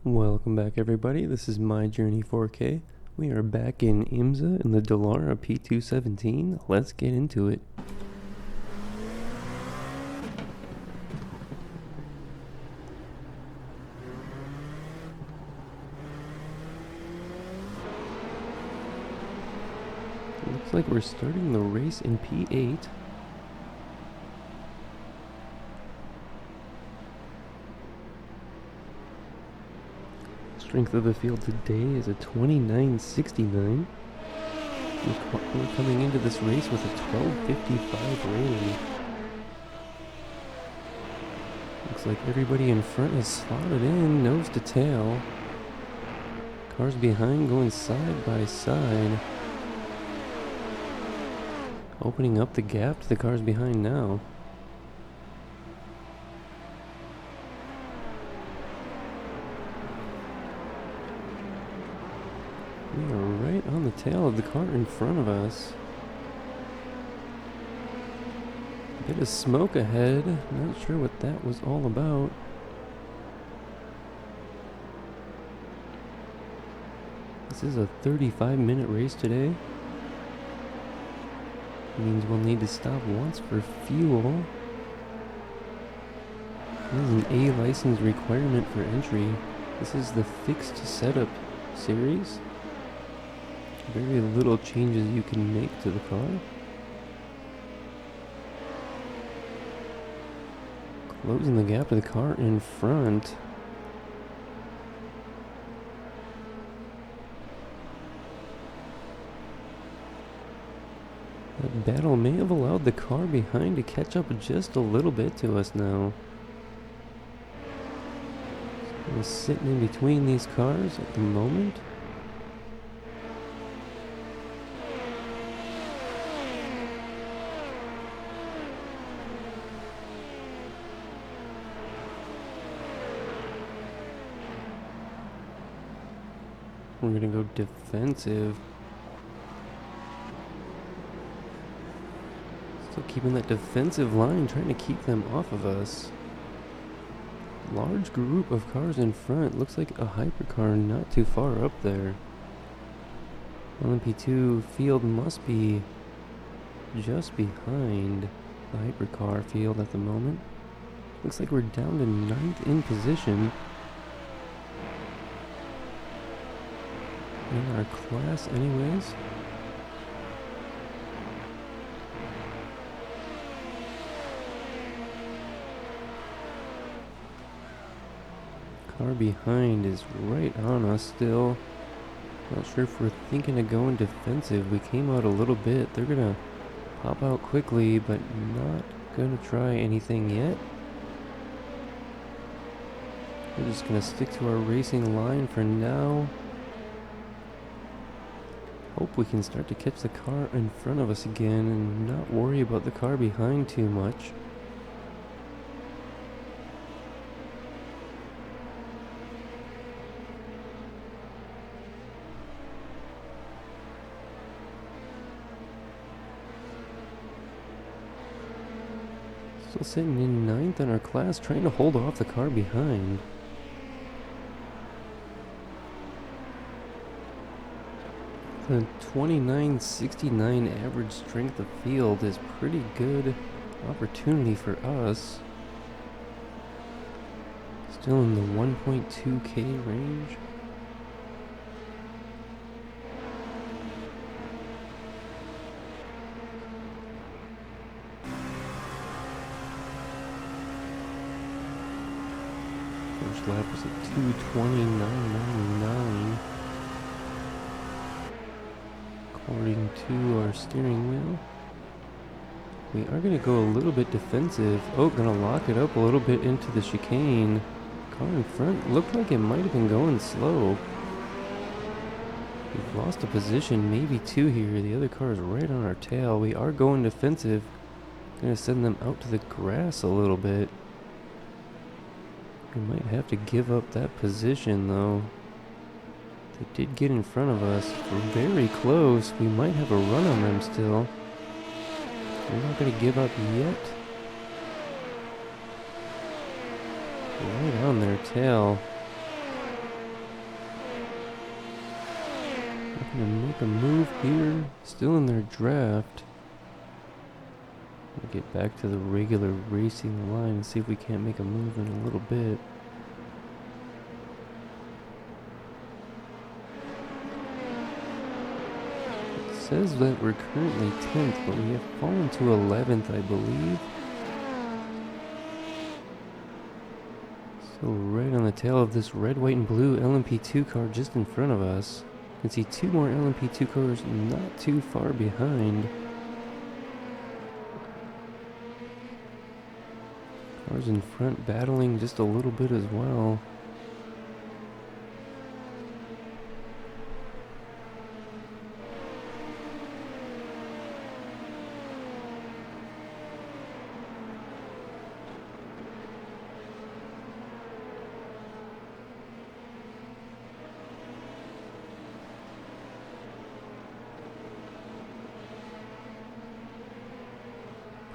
Welcome back, everybody. This is My Journey 4K. We are back in IMSA in the Dallara P217. Let's get into it. Looks like we're starting the race in P8. Strength of the field today is a 2969. We're coming into this race with a 1255 rating. Looks like everybody in front is slotted in, nose to tail. Cars behind going side by side. Opening up the gap to the cars behind now. We are right on the tail of the car in front of us. A bit of smoke ahead. Not sure what that was all about. This is a 35-minute race today. Means we'll need to stop once for fuel. This is an A license requirement for entry. This is the fixed setup series. Very little changes you can make to the car. Closing the gap to the car in front. That battle may have allowed the car behind to catch up just a little bit to us now. So we're sitting in between these cars at the moment. We're gonna go defensive. Still keeping that defensive line, trying to keep them off of us. Large group of cars in front. Looks like a hypercar not too far up there. LMP2 field must be just behind the hypercar field at the moment. Looks like we're down to 9th in position. In our class anyways. Car behind is right on us still. Not sure if we're thinking of going defensive. We came out a little bit. They're gonna pop out quickly, but not gonna try anything yet. We're just gonna stick to our racing line for now. Hope we can start to catch the car in front of us again and not worry about the car behind too much. Still sitting in 9th in our class, trying to hold off the car behind. The 2969 average strength of field is pretty good opportunity for us. Still in the 1.2k range. First lap was at 2:29.99. According to our steering wheel. We are going to go a little bit defensive. Oh, going to lock it up a little bit into the chicane. Car in front looked like it might have been going slow. We've lost a position, maybe two here. The other car is right on our tail. We are going defensive. Going to send them out to the grass a little bit. We might have to give up that position though. They did get in front of us. We're very close. We might have a run on them still. We're not going to give up yet. Right on their tail. Gonna make a move here. Still in their draft. We'll get back to the regular racing line and see if we can't make a move in a little bit. It says that we're currently 10th, but we have fallen to 11th, I believe. So right on the tail of this red, white, and blue LMP2 car just in front of us. You can see two more LMP2 cars not too far behind. Cars in front battling just a little bit as well.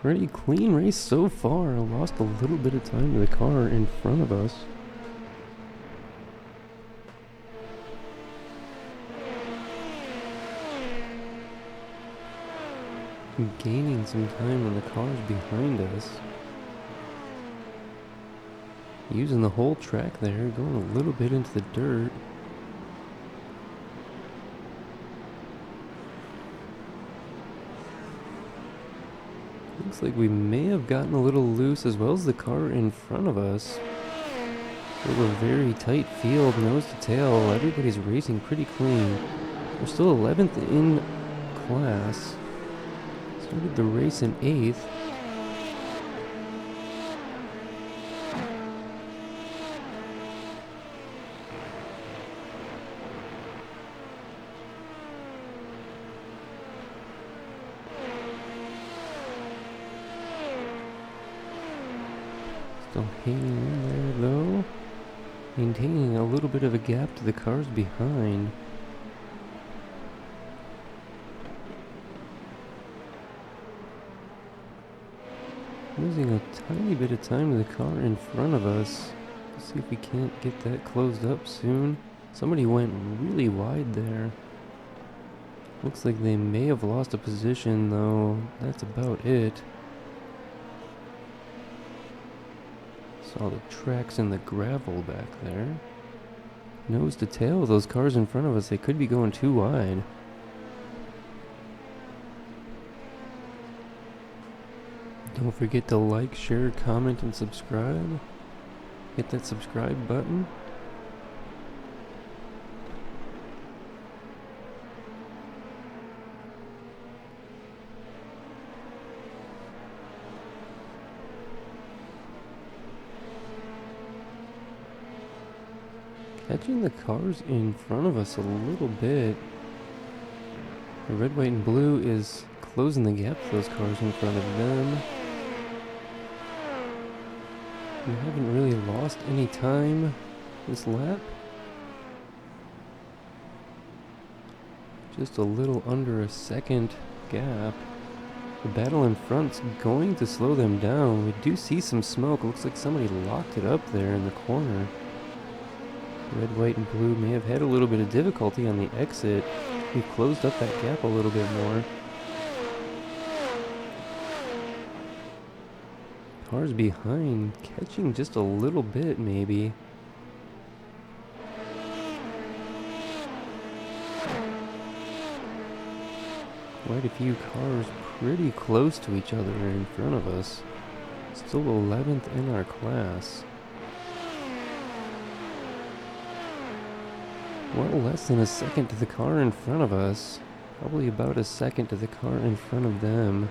Pretty clean race so far. I lost a little bit of time to the car in front of us. Gaining some time on the cars behind us. Using the whole track there, going a little bit into the dirt. Looks like we may have gotten a little loose as well as the car in front of us. Still a very tight field, nose to tail. Everybody's racing pretty clean. We're still 11th in class. Started the race in 8th. Still hanging in there though. Maintaining a little bit of a gap to the cars behind. Losing a tiny bit of time to the car in front of us. Let's see if we can't get that closed up soon. Somebody went really wide there. Looks like they may have lost a position though. That's about it. Saw the tracks and the gravel back there. Nose to tail of those cars in front of us. They could be going too wide. Don't forget to like, share, comment, and subscribe. Hit that subscribe button. Catching the cars in front of us a little bit. The red, white, and blue is closing the gap to those cars in front of them. We haven't really lost any time this lap. Just a little under a second gap. The battle in front's going to slow them down. We do see some smoke. Looks like somebody locked it up there in the corner. Red, white, and blue may have had a little bit of difficulty on the exit. We've closed up that gap a little bit more. Cars behind, catching just a little bit maybe. Quite a few cars pretty close to each other in front of us. Still 11th in our class. Well, less than a second to the car in front of us. Probably about a second to the car in front of them.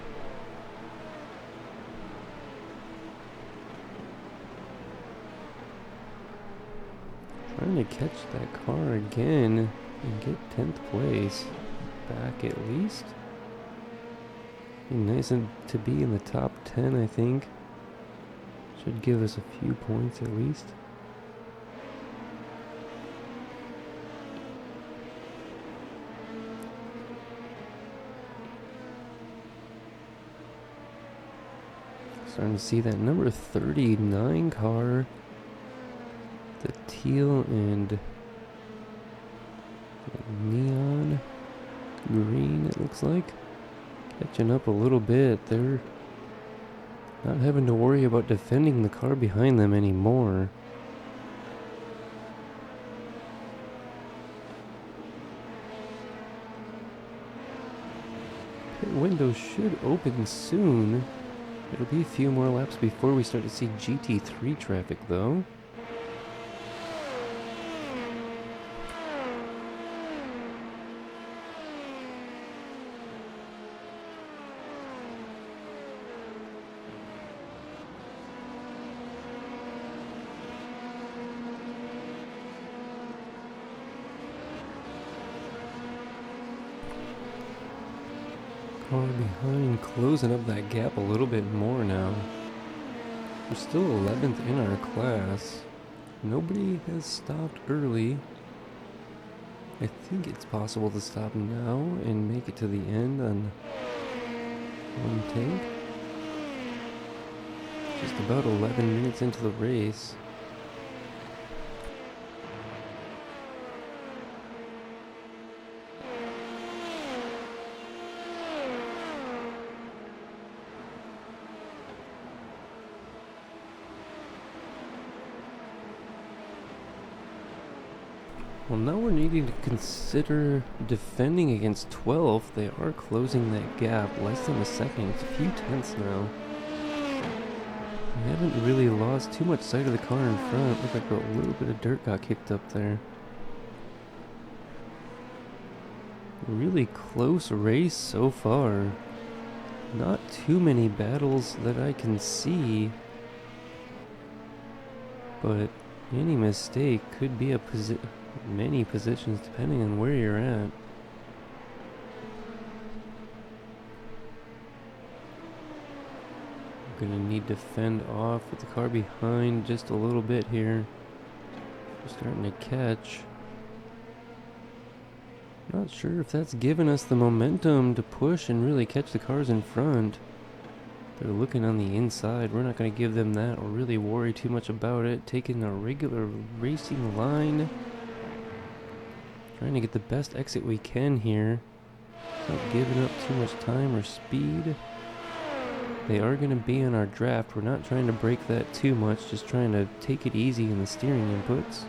Trying to catch that car again and get 10th place back at least. Be nice to be in the top 10, I think. Should give us a few points at least. Starting to see that number 39 car. The teal and neon. green, it looks like. Catching up a little bit. They're not having to worry about defending the car behind them anymore. Pit window should open soon. It'll be a few more laps before we start to see GT3 traffic though. Car behind closing up that gap a little bit more now. We're still 11th in our class. Nobody has stopped early. I think it's possible to stop now and make it to the end on one tank. Just about 11 minutes into the race. Well, now we're needing to consider defending against 12th. They are closing that gap less than a second. It's a few tenths now. We haven't really lost too much sight of the car in front. Looked like a little bit of dirt got kicked up there. Really close race so far. Not too many battles that I can see. But any mistake could be many positions depending on where you're at. Gonna need to fend off with the car behind just a little bit here. We're starting to catch. Not sure if that's given us the momentum to push and really catch the cars in front. They're looking on the inside. We're not going to give them that or really worry too much about it. Taking a regular racing line. Trying to get the best exit we can here. Not giving up too much time or speed. They are going to be on our draft. We're not trying to break that too much. Just trying to take it easy in the steering inputs.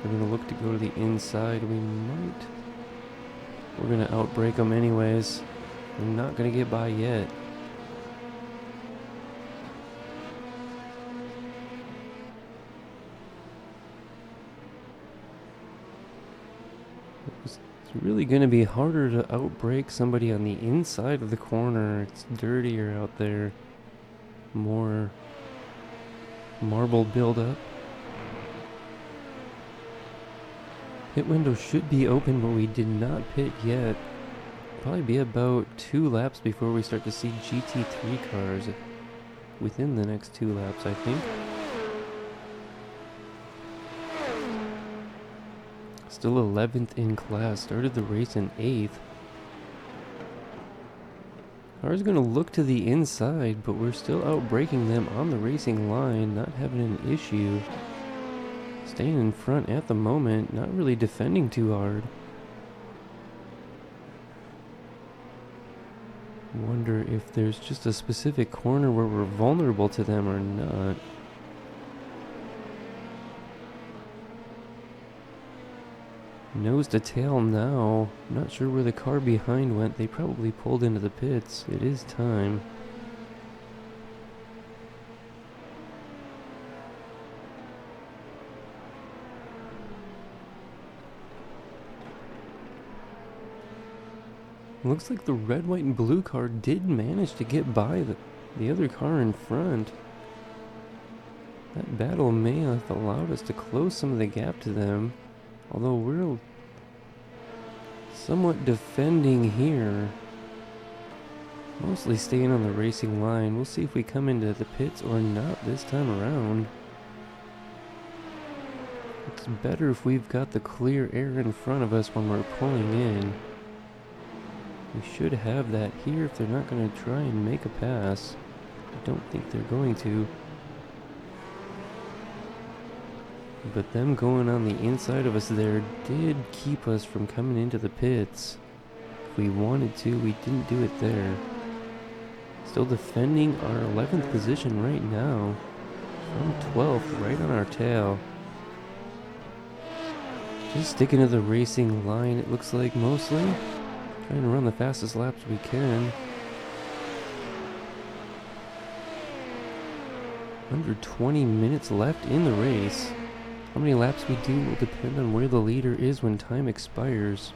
We're going to look to go to the inside. We're going to outbrake them anyways. We're not going to get by yet. It's really going to be harder to outbrake somebody on the inside of the corner. It's dirtier out there. More marble buildup. Pit window should be open, but we did not pit yet. Probably be about 2 laps before we start to see GT3 cars within the next 2 laps, I think. Still 11th in class, started the race in 8th. Car's gonna look to the inside, but we're still outbraking them on the racing line, not having an issue. Staying in front at the moment, not really defending too hard. Wonder if there's just a specific corner where we're vulnerable to them or not. Nose to tail now. Not sure where the car behind went. They probably pulled into the pits. It is time. Looks like the red, white, and blue car did manage to get by the other car in front. That battle may have allowed us to close some of the gap to them. Although we're somewhat defending here. Mostly staying on the racing line. We'll see if we come into the pits or not this time around. It's better if we've got the clear air in front of us when we're pulling in. We should have that here if they're not going to try and make a pass. I don't think they're going to. But them going on the inside of us there did keep us from coming into the pits. If we wanted to, we didn't do it there. Still defending our 11th position right now. From 12th, right on our tail. Just sticking to the racing line, it looks like, mostly. Trying to run the fastest laps we can. Under 20 minutes left in the race. How many laps we do will depend on where the leader is when time expires.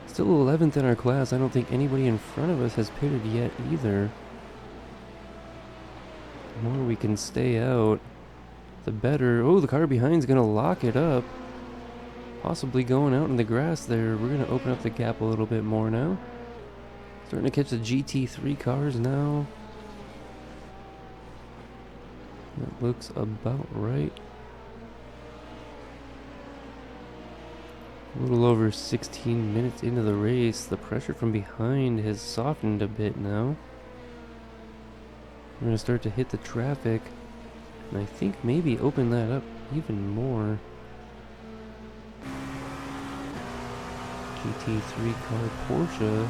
Still 11th in our class. I don't think anybody in front of us has pitted yet either. The more we can stay out, the better. Oh, the car behind's gonna lock it up. Possibly going out in the grass there. We're gonna open up the gap a little bit more now. Starting to catch the GT3 cars now. That looks about right. A little over 16 minutes into the race. The pressure from behind has softened a bit now. We're going to start to hit the traffic. And I think maybe open that up even more. GT3 car Porsche.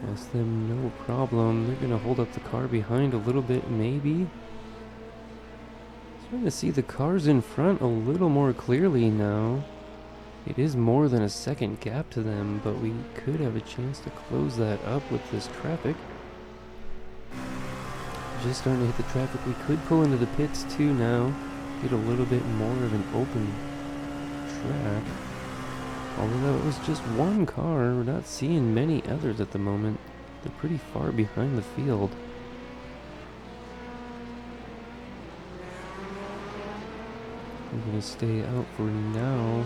Pass them no problem. They're going to hold up the car behind a little bit maybe. Starting to see the cars in front a little more clearly now. It is more than a second gap to them, but we could have a chance to close that up with this traffic. Just starting to hit the traffic. We could pull into the pits too now. Get a little bit more of an open track. Although it was just one car, we're not seeing many others at the moment. They're pretty far behind the field. I'm going to stay out for now,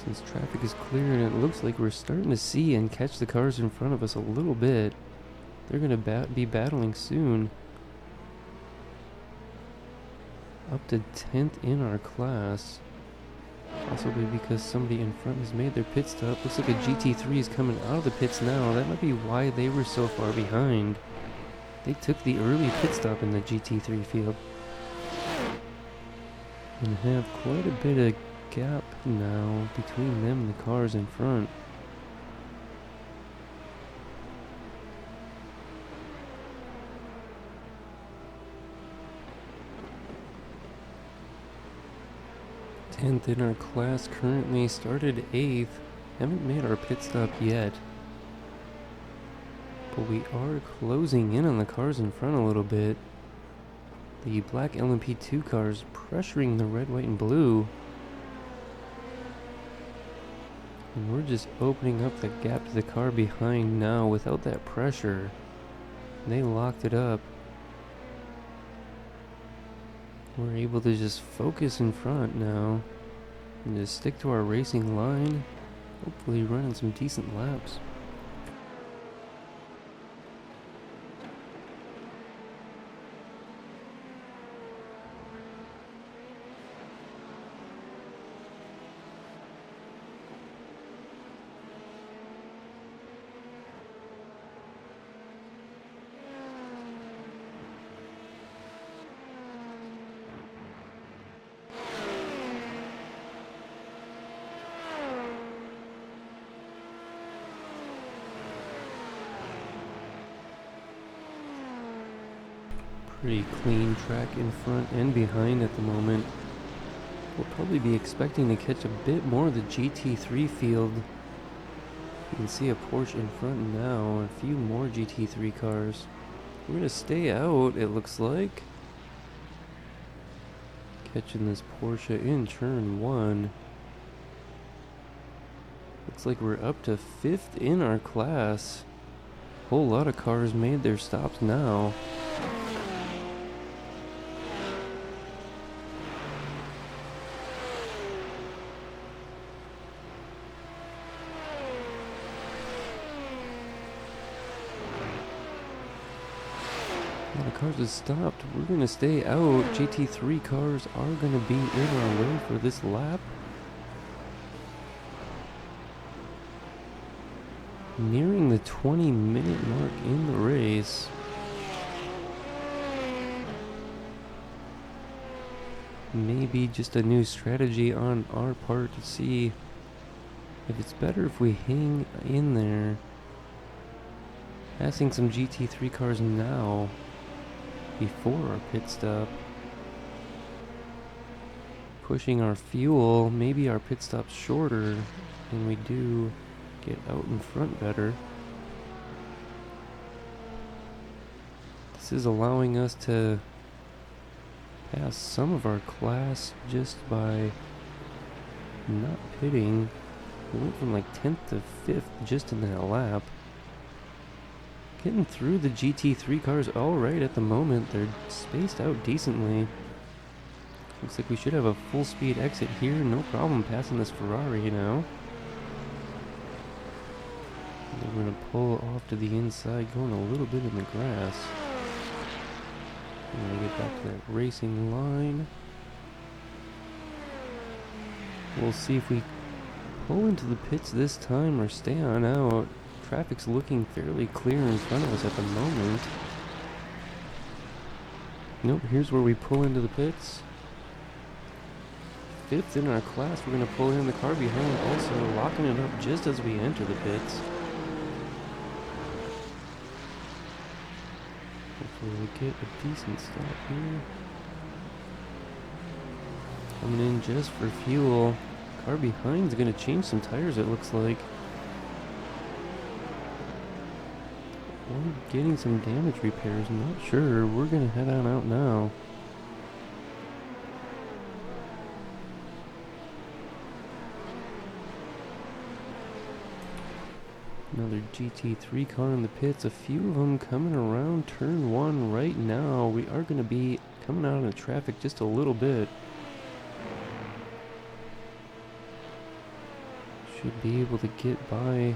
since traffic is clear and it looks like we're starting to see and catch the cars in front of us a little bit. They're going to be battling soon. Up to 10th in our class. Possibly because somebody in front has made their pit stop. Looks like a GT3 is coming out of the pits now. That might be why they were so far behind. They took the early pit stop in the GT3 field. And have quite a bit of gap now between them and the cars in front. Tenth in our class currently, started 8th. Haven't made our pit stop yet. But we are closing in on the cars in front a little bit. The black LMP2 cars pressuring the red, white, and blue. And we're just opening up the gap to the car behind now without that pressure. And they locked it up. We're able to just focus in front now and just stick to our racing line. Hopefully running some decent laps. Pretty clean track in front and behind at the moment. We'll probably be expecting to catch a bit more of the GT3 field. You can see a Porsche in front now, a few more GT3 cars. We're going to stay out, it looks like. Catching this Porsche in turn 1. Looks like we're up to 5th in our class. Whole lot of cars made their stops now. The cars have stopped. We're going to stay out. GT3 cars are going to be in our way for this lap. nearing the 20-minute mark in the race. Maybe just a new strategy on our part to see if it's better if we hang in there. Passing some GT3 cars now before our pit stop. Pushing our fuel, maybe our pit stop's shorter and we do get out in front better. This is allowing us to pass some of our class just by not pitting. We went from like 10th to 5th just in that lap. Getting through the GT3 cars alright at the moment. They're spaced out decently. Looks like we should have a full speed exit here. No problem passing this Ferrari now. And we're going to pull off to the inside, going a little bit in the grass. And we get back to that racing line. We'll see if we pull into the pits this time or stay on out. Traffic's looking fairly clear in front of us at the moment. Nope, here's where we pull into the pits. 5th in our class, we're going to pull in the car behind, also locking it up just as we enter the pits. Hopefully we get a decent stop here. Coming in just for fuel. Car behind is going to change some tires, it looks like. Or getting some damage repairs, not sure. We're going to head on out now. Another GT3 car in the pits, a few of them coming around turn 1 right now. We are going to be coming out of traffic just a little bit. Should be able to get by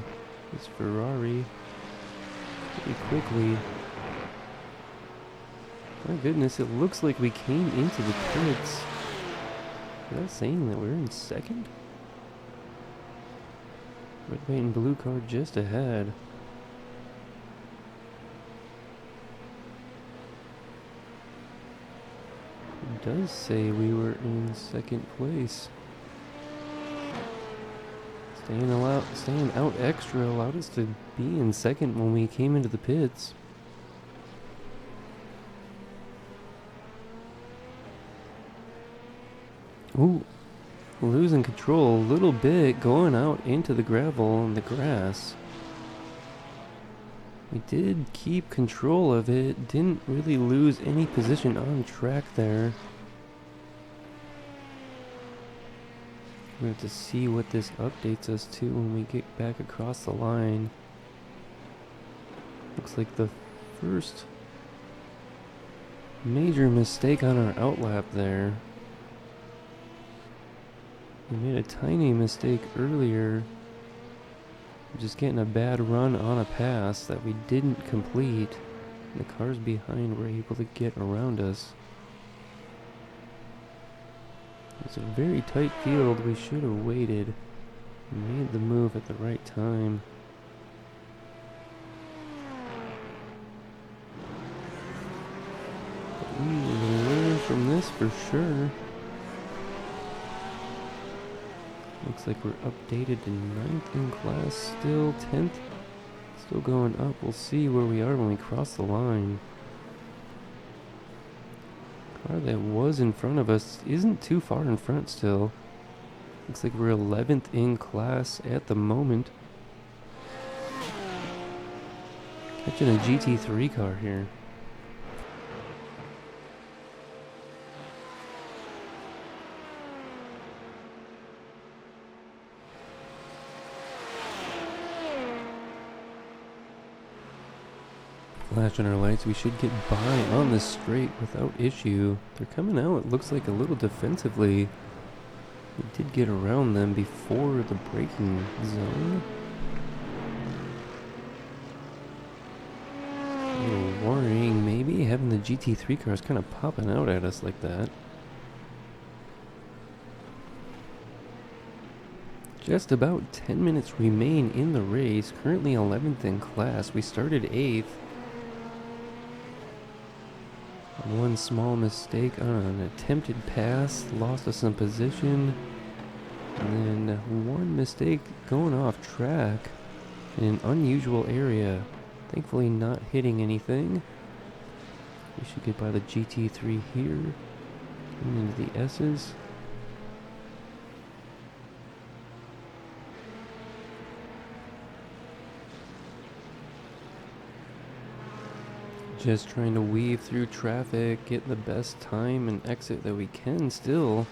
this Ferrari pretty quickly. My goodness, it looks like we came into the pits. Is that saying that we're in 2nd? Red, white, and blue car just ahead. It does say we were in 2nd place. Staying out extra allowed us to be in 2nd when we came into the pits. Ooh. Losing control a little bit, going out into the gravel and the grass. We did keep control of it, didn't really lose any position on track there. We have to see what this updates us to when we get back across the line. Looks like the first major mistake on our outlap there. We made a tiny mistake earlier, just getting a bad run on a pass that we didn't complete. The cars behind were able to get around us. It's a very tight field. We should have waited and made the move at the right time. But we will learn from this for sure. Looks like we're updated to 9th in class, still 10th, still going up. We'll see where we are when we cross the line. Car that was in front of us isn't too far in front still. Looks like we're 11th in class at the moment. Catching a GT3 car here. Flashing our lights, we should get by on this straight without issue. They're coming out, it looks like a little defensively. We did get around them before the braking zone. A little worrying, maybe, having the GT3 cars kind of popping out at us like that. Just about 10 minutes remain in the race. Currently 11th in class. We started 8th. One small mistake on an attempted pass lost us some position. And then one mistake going off track in an unusual area. Thankfully not hitting anything. We should get by the GT3 here. Getting into the S's. Just trying to weave through traffic, get the best time and exit that we can still.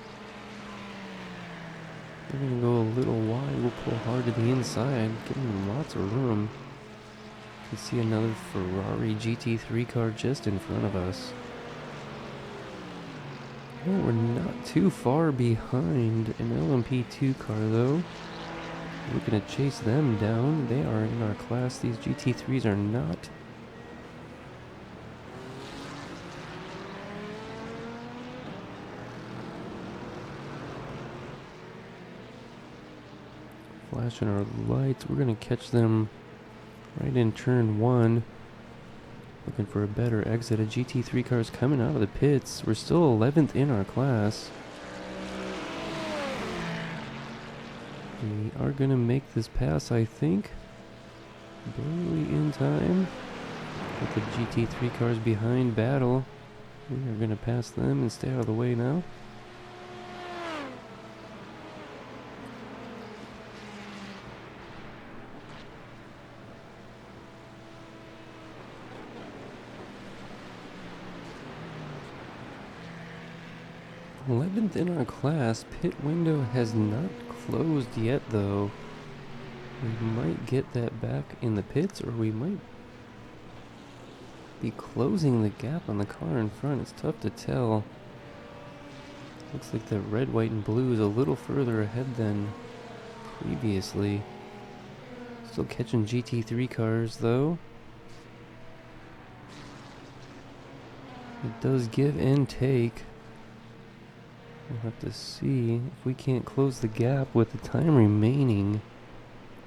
We're gonna go a little wide, we'll pull hard to the inside, giving lots of room. You can see another Ferrari GT3 car just in front of us. Oh, we're not too far behind an LMP2 car though. We're gonna chase them down. They are in our class. These GT3s are not. Flashing our lights. We're gonna catch them right in turn 1. Looking for a better exit. A GT3 car is coming out of the pits. We're still 11th in our class. We are gonna make this pass, I think. Barely in time. With the GT3 cars behind battle. We are gonna pass them and stay out of the way now. th in our class. Pit window has not closed yet though. We might get that back in the pits, or we might be closing the gap on the car in front. It's tough to tell. Looks like the red, white, and blue is a little further ahead than previously. Still catching GT3 cars though. It does give and take. We'll have to see if we can't close the gap with the time remaining.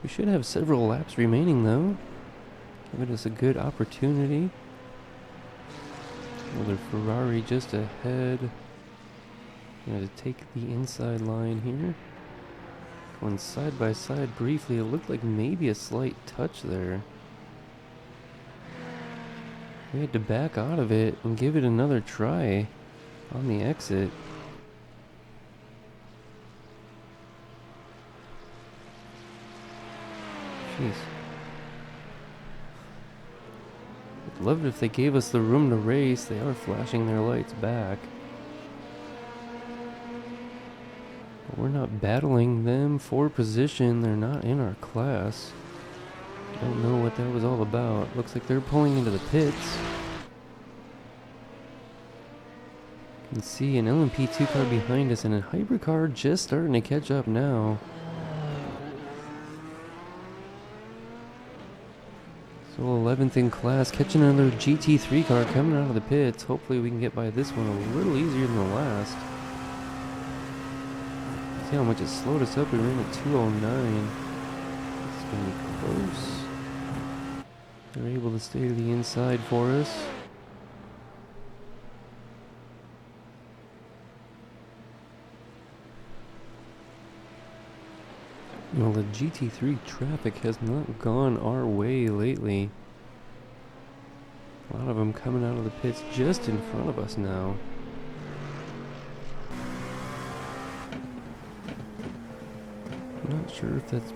We should have several laps remaining though. Giving us a good opportunity. Another Ferrari just ahead. Gonna take the inside line here. Going side by side briefly. It looked like maybe a slight touch there. We had to back out of it and give it another try on the exit. Jeez. I'd love it if they gave us the room to race. They are flashing their lights back. But we're not battling them for position. They're not in our class. Don't know what that was all about. Looks like they're pulling into the pits. You can see an LMP2 car behind us and a hybrid car just starting to catch up now. So 11th in class, catching another GT3 car coming out of the pits. Hopefully we can get by this one a little easier than the last. See how much it slowed us up. We ran at 209. It's going to be close. They're able to stay to the inside for us. Well, the GT3 traffic has not gone our way lately. A lot of them coming out of the pits just in front of us now. I'm not sure if that's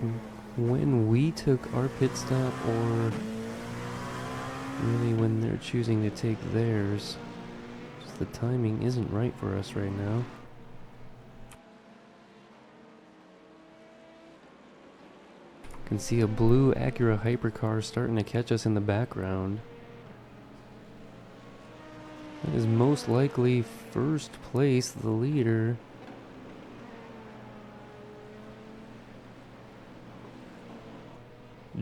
when we took our pit stop or really when they're choosing to take theirs. Just the timing isn't right for us right now. Can see a blue Acura hypercar starting to catch us in the background. That is most likely first place, the leader.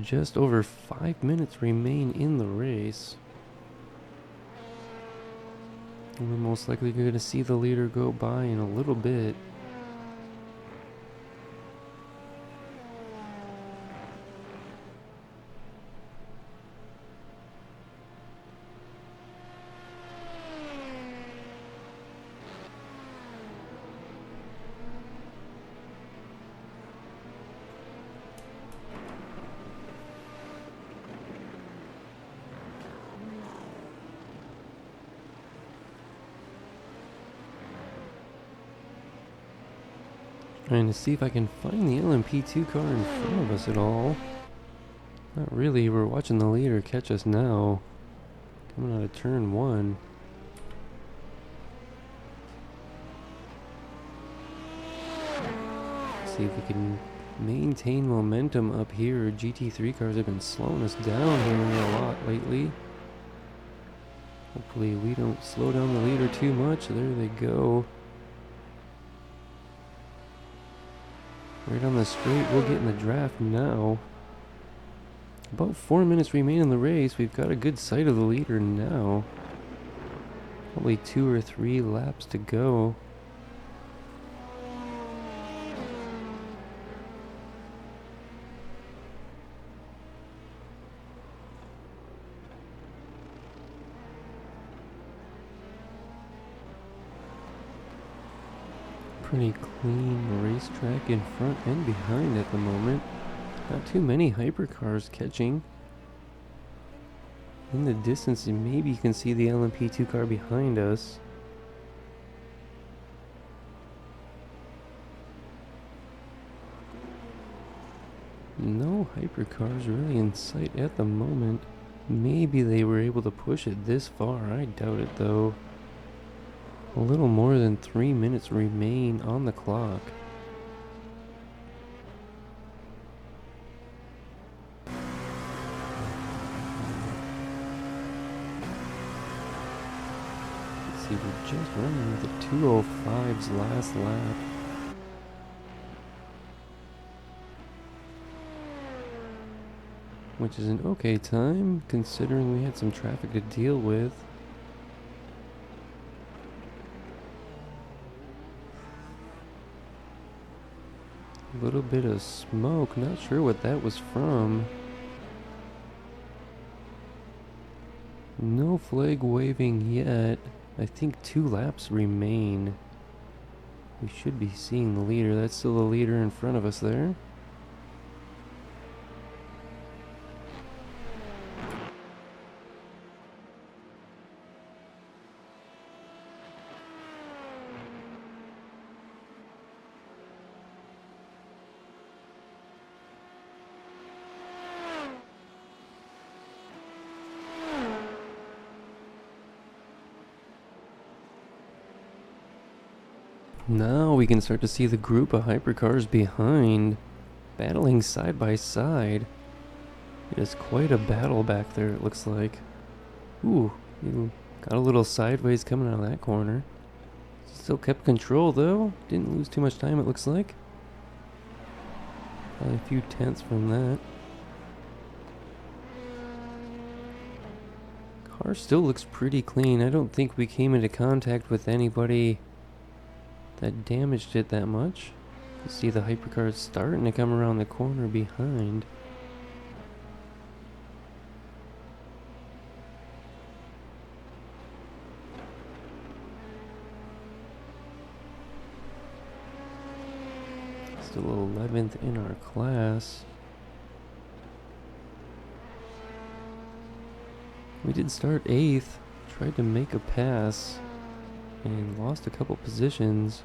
Just over 5 minutes remain in the race. And we're most likely going to see the leader go by in a little bit. Trying to see if I can find the LMP2 car in front of us at all. Not really, we're watching the leader catch us now. Coming out of turn 1. See if we can maintain momentum up here. GT3 cars have been slowing us down here a lot lately. Hopefully we don't slow down the leader too much. There they go. Right on the straight, we'll get in the draft now. About 4 minutes remain in the race. We've got a good sight of the leader now. Probably 2 or 3 laps to go. Pretty clean racetrack in front and behind at the moment. Not too many hypercars catching. In the distance, maybe you can see the LMP2 car behind us. No hypercars really in sight at the moment. Maybe they were able to push it this far. I doubt it though. A little more than 3 minutes remain on the clock. Let's see, we're just running the 2:05's last lap. Which is an okay time, considering we had some traffic to deal with. A little bit of smoke, not sure what that was from. No flag waving yet. I think 2 laps remain. We should be seeing the leader. That's still the leader in front of us there. Now we can start to see the group of hypercars behind, battling side by side. It is quite a battle back there, it looks like. Ooh, you got a little sideways coming out of that corner. Still kept control though, didn't lose too much time it looks like. Probably a few tenths from that. Car still looks pretty clean. I don't think we came into contact with anybody that damaged it that much. You see the hypercars starting to come around the corner behind. Still 11th in our class. We did start 8th, tried to make a pass, and lost a couple positions.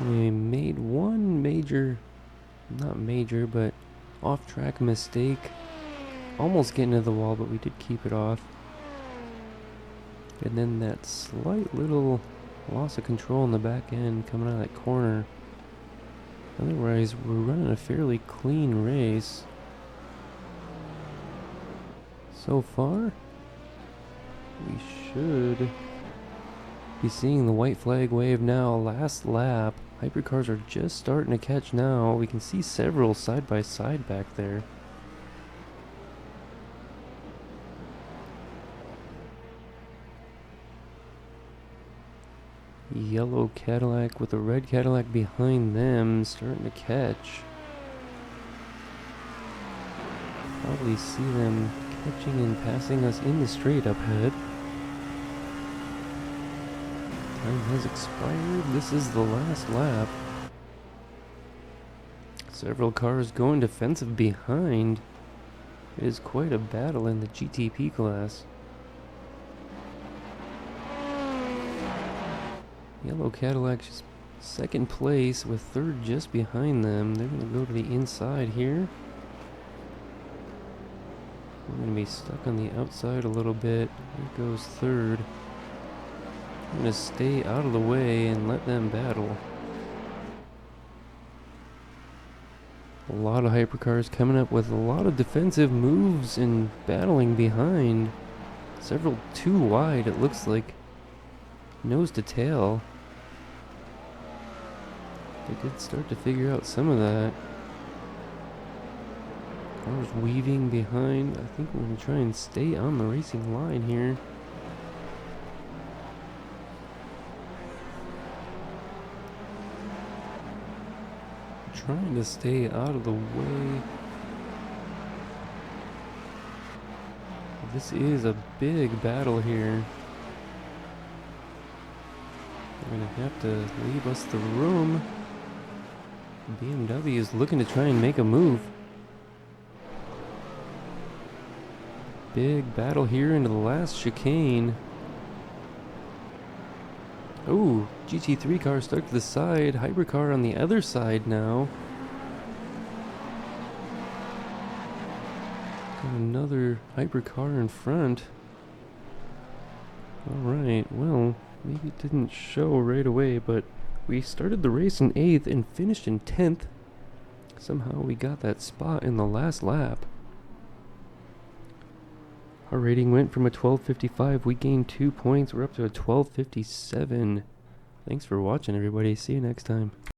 We made one not major, but off-track mistake. Almost getting to the wall, but we did keep it off. And then that slight little loss of control in the back end coming out of that corner. Otherwise, we're running a fairly clean race so far. We should be seeing the white flag wave now. Last lap. Hypercars are just starting to catch now. We can see several side by side back there. Yellow Cadillac with a red Cadillac behind them, starting to catch. Probably see them catching and passing us in the straight up ahead. Time has expired. This is the last lap. Several cars going defensive behind. It is quite a battle in the GTP class. Yellow Cadillac just second place with third just behind them. They're going to go to the inside here. We're going to be stuck on the outside a little bit. Here goes third. I'm going to stay out of the way and let them battle. A lot of hypercars coming up with a lot of defensive moves and battling behind. Several too wide, it looks like. Nose to tail. They did start to figure out some of that. Cars weaving behind. I think we're going to try and stay on the racing line here. Trying to stay out of the way. This is a big battle here. They're going to have to leave us the room. BMW is looking to try and make a move. Big battle here into the last chicane. Oh, GT3 car stuck to the side. Hypercar on the other side now. Got another hypercar in front. Alright, well, maybe it didn't show right away, but we started the race in 8th and finished in 10th. Somehow we got that spot in the last lap. Our rating went from a 12.55. We gained 2 points. We're up to a 12.57. Thanks for watching, everybody. See you next time.